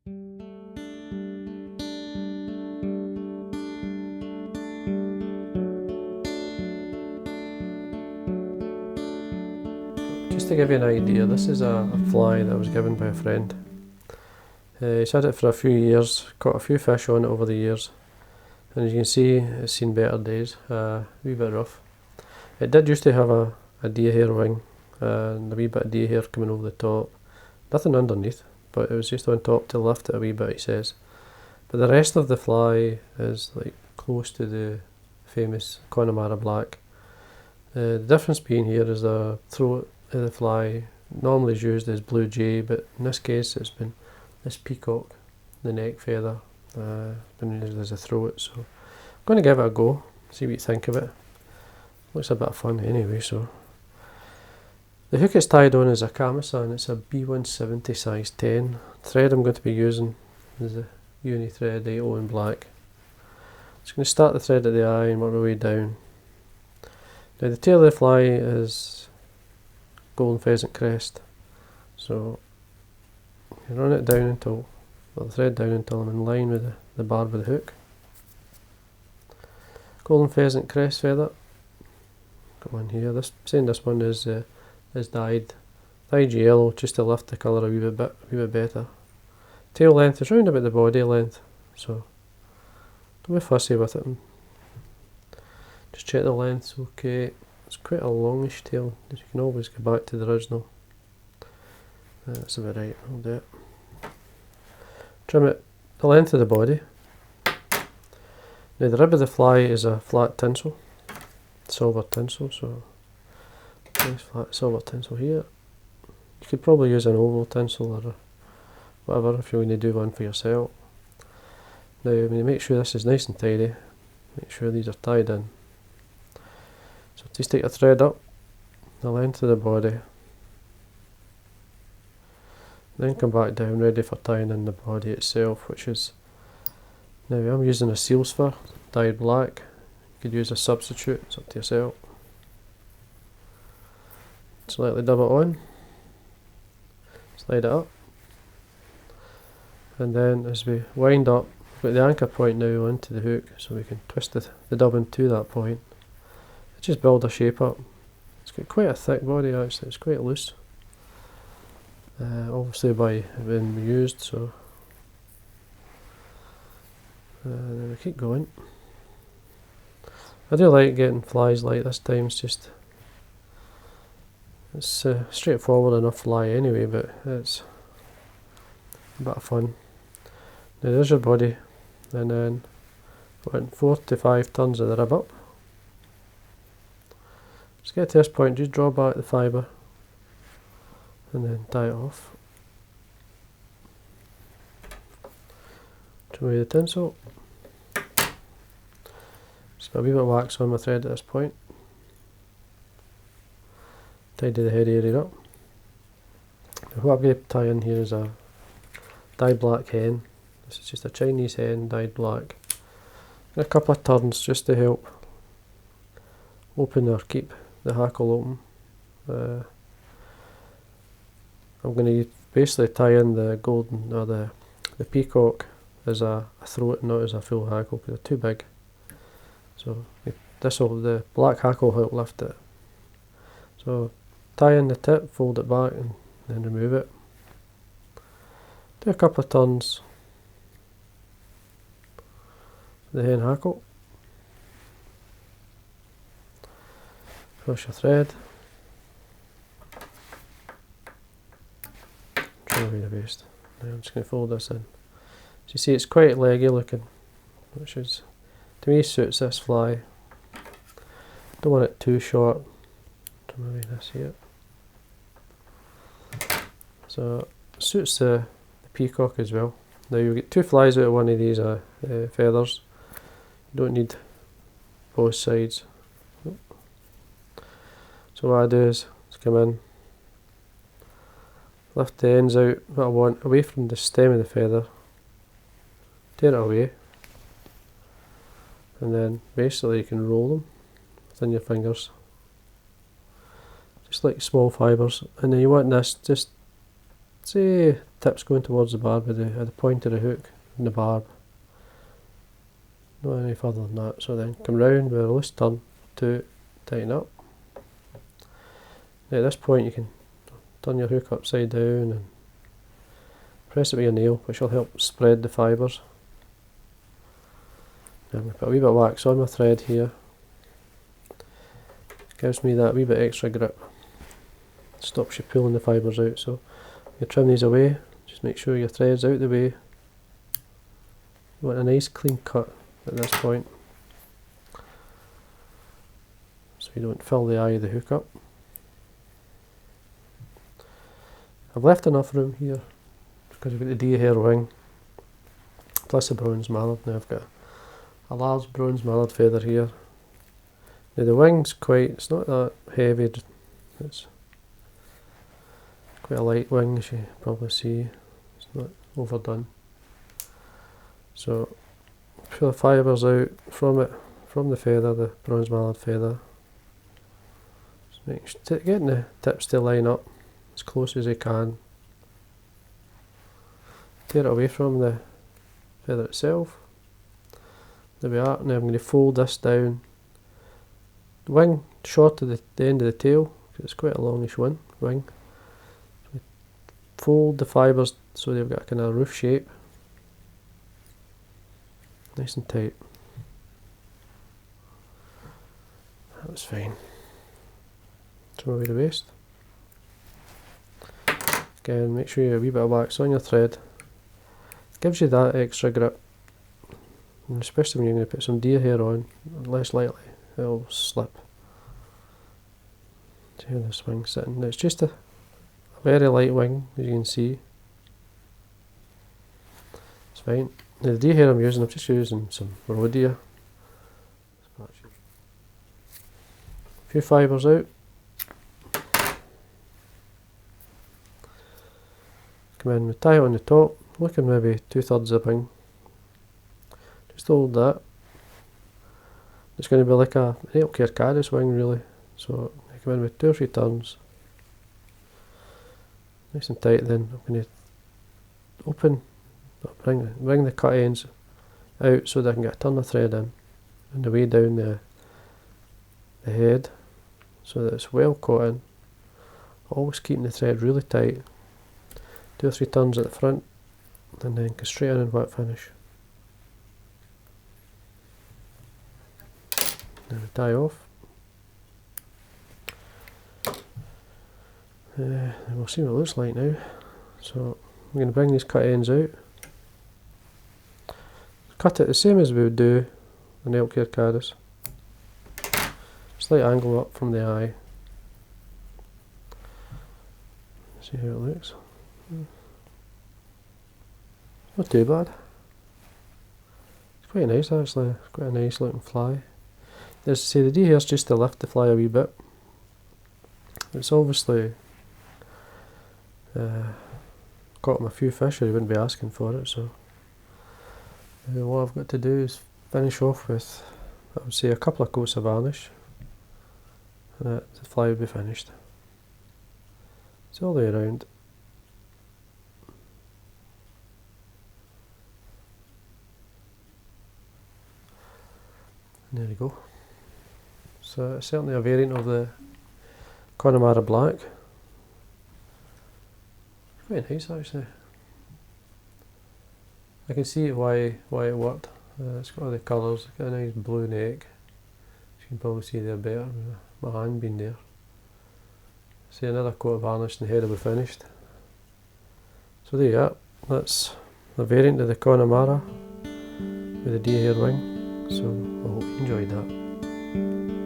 Just to give you an idea, this is a fly that was given by a friend. He's had it for a few years, caught a few fish on it over the years, and as you can see it's seen better days, a wee bit rough. It did used to have a deer hair wing and a wee bit of deer hair coming over the top, nothing underneath, but it was just on top to lift it a wee bit, he says. But the rest of the fly is like close to the famous Connemara black. The difference being here is the throat of the fly normally is used as blue jay, but in this case it's been this peacock, the neck feather, been used as a throat. So I'm going to give it a go, see what you think of it. Looks a bit of fun anyway. So the hook it's tied on is a Kamasan, it's a B170 size 10. Thread I'm going to be using is a uni thread 80 in black. Just going to start the thread at the eye and work my way down. Now the tail of the fly is golden pheasant crest, so you run it down until, well, the thread down until I'm in line with the barb of the hook. Golden pheasant crest feather, got one here. This one is dyed yellow just to lift the colour a wee bit better. Tail length is round about the body length, so don't be fussy with it. Just check the length's okay. It's quite a longish tail, you can always go back to the original. That's about right, I'll do it. Trim it the length of the body. Now the rib of the fly is a flat tinsel, silver tinsel, so nice flat silver tinsel here. You could probably use an oval tinsel or whatever if you want to do one for yourself. Now when you make sure this is nice and tidy, make sure these are tied in. So just take a thread up the length of the body, then come back down ready for tying in the body itself, which is, now I'm using a seal's fur dyed black. You could use a substitute, it's up to yourself. Slightly dub it on, slide it up, and then as we wind up, we've got the anchor point now onto the hook, so we can twist the dubbing to that point. Just build a shape up. It's got quite a thick body actually, it's quite loose. Obviously by being used, so then we keep going. I do like getting flies like this time, it's straightforward enough fly anyway, but it's a bit of fun. Now there's your body, and then 4 to 5 turns of the rib up. Just get to this point, just draw back the fibre and then tie it off. Trim away the tinsel. Just got a wee bit of wax on my thread at this point. Tidy the head area up. Now what I'm going to tie in here is a dyed black hen. This is just a Chinese hen dyed black. And a couple of turns just to help open or keep the hackle open. I'm going to basically tie in the golden, or the peacock as a throat, not as a full hackle, because they're too big. So the black hackle will help lift it. So tie in the tip, fold it back, and then remove it. Do a couple of turns. The hen hackle. Flush your thread. Trim away the waste. Now I'm just going to fold this in. So you see it's quite leggy looking, which is, to me, suits this fly. Don't want it too short. Trim away this here. So it suits the peacock as well. Now you get 2 flies out of one of these feathers. You don't need both sides. So what I do is come in, lift the ends out what I want away from the stem of the feather, tear it away, and then basically you can roll them within your fingers, just like small fibres. And then you want this just say tips going towards the barb at the point of the hook and the barb. Not any further than that. So then come round with a loose turn to tighten up. Now at this point you can turn your hook upside down and press it with your nail, which will help spread the fibres. Now I'm going to put a wee bit of wax on my thread here. Gives me that wee bit extra grip. Stops you pulling the fibres out. So you trim these away, just make sure your thread's out the way. You want a nice clean cut at this point, so you don't fill the eye of the hook up. I've left enough room here because I've got the deer hair wing plus a bronze mallard. Now I've got a large bronze mallard feather here. Now the wing's it's not that heavy, it's quite a light wing, as you probably see. It's not overdone. So pull the fibres out from it, from the feather, the bronze mallard feather. Just getting the tips to line up as close as you can. Tear it away from the feather itself. There we are. Now I'm going to fold this down. The wing short at the end of the tail, because it's quite a longish wing. So fold the fibres so they've got a kind of roof shape. Nice and tight. That was fine. Throw away the waste. Again, make sure you have a wee bit of wax on your thread. Gives you that extra grip, and especially when you're going to put some deer hair on, less likely it'll slip. See how this wing's sitting. Now it's just a very light wing, as you can see. It's fine. Now the deer hair I'm using, I'm just using some roe deer. A few fibres out. Come in with tie on the top, looking maybe 2/3 of the wing. Just hold that. It's going to be like an elk hair caddis wing really. So I come in with 2 or 3 turns. Nice and tight. Then I'm going to open, bring the cut ends out so that I can get a turn of thread in, and the way down the head, so that it's well caught in. Always keeping the thread really tight. 2 or 3 turns at the front, and then go straight in and wet finish. Now we tie off. And we'll see what it looks like now. So I'm going to bring these cut ends out. Cut it the same as we would do an elk hair caddis. Slight angle up from the eye. See how it looks. Not too bad. It's quite nice actually. It's quite a nice looking fly. As I say, the deer hair's just to lift the fly a wee bit. It's obviously caught him a few fish or he wouldn't be asking for it, so what I've got to do is finish off with, I would say, a couple of coats of varnish, and the fly would be finished. It's all the way around. And there we go. So it's certainly a variant of the Connemara black. Quite nice actually. I can see why it worked. It's got all the colours, it's got a nice blue neck. You can probably see there better with my hand being there. See, another coat of varnish and the head will be finished. So there you are. That's a variant of the Connemara with the deer hair wing. So I hope you enjoyed that.